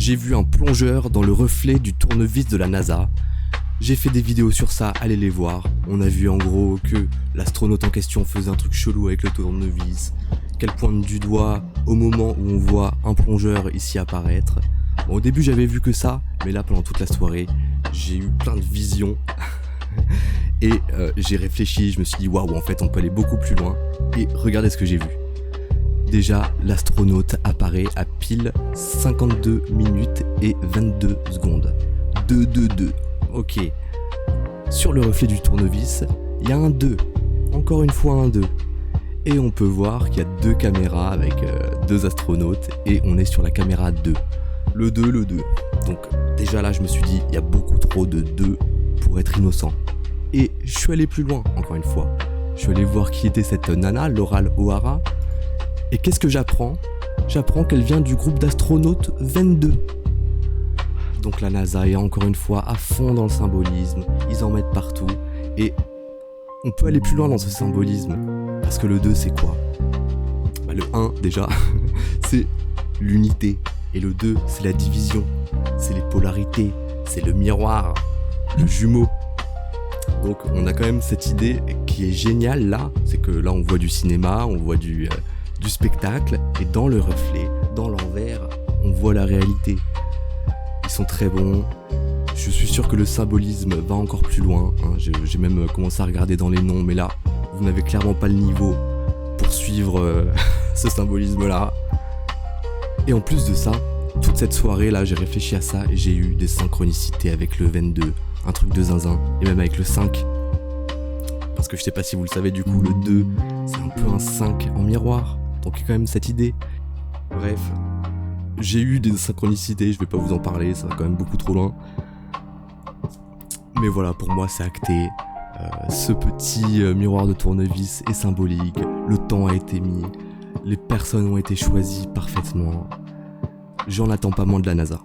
j'ai vu un plongeur dans le reflet du tournevis de la NASA. J'ai fait des vidéos sur ça, allez les voir. On a vu en gros que l'astronaute en question faisait un truc chelou avec le tournevis, qu'elle pointe du doigt au moment où on voit un plongeur ici apparaître. Bon, au début j'avais vu que ça, mais là pendant toute la soirée, j'ai eu plein de visions. Et j'ai réfléchi, je me suis dit waouh, en fait on peut aller beaucoup plus loin. Et regardez ce que j'ai vu. Déjà, l'astronaute apparaît à pile 52 minutes et 22 secondes. 2-2-2. Ok. Sur le reflet du tournevis, il y a un 2. Encore une fois un 2. Et on peut voir qu'il y a 2 caméras avec 2 astronautes et on est sur la caméra 2. Le 2. Donc déjà là, je me suis dit, il y a beaucoup trop de 2 pour être innocent. Et je suis allé plus loin, encore une fois. Je suis allé voir qui était cette nana, Laurel O'Hara. Et qu'est-ce que j'apprends ? J'apprends qu'elle vient du groupe d'astronautes 22. Donc la NASA est encore une fois à fond dans le symbolisme, ils en mettent partout. Et on peut aller plus loin dans ce symbolisme. Parce que le 2 c'est quoi ? Le 1 déjà, c'est l'unité. Et le 2 c'est la division, c'est les polarités, c'est le miroir, le jumeau. Donc on a quand même cette idée qui est géniale là, c'est que là on voit du cinéma, on voit du spectacle, et dans le reflet, dans l'envers, on voit la réalité. Ils sont très bons, je suis sûr que le symbolisme va encore plus loin, hein. J'ai même commencé à regarder dans les noms, mais là, vous n'avez clairement pas le niveau pour suivre ce symbolisme-là. Et en plus de ça, toute cette soirée là, j'ai réfléchi à ça et j'ai eu des synchronicités avec le 22, un truc de zinzin, et même avec le 5. Parce que je sais pas si vous le savez, du coup, le 2, c'est un peu un 5 en miroir. Donc il y a quand même cette idée. Bref, j'ai eu des synchronicités, je vais pas vous en parler, ça va quand même beaucoup trop loin. Mais voilà, pour moi c'est acté. Ce petit miroir de tournevis est symbolique, le temps a été mis, les personnes ont été choisies parfaitement. J'en attends pas moins de la NASA.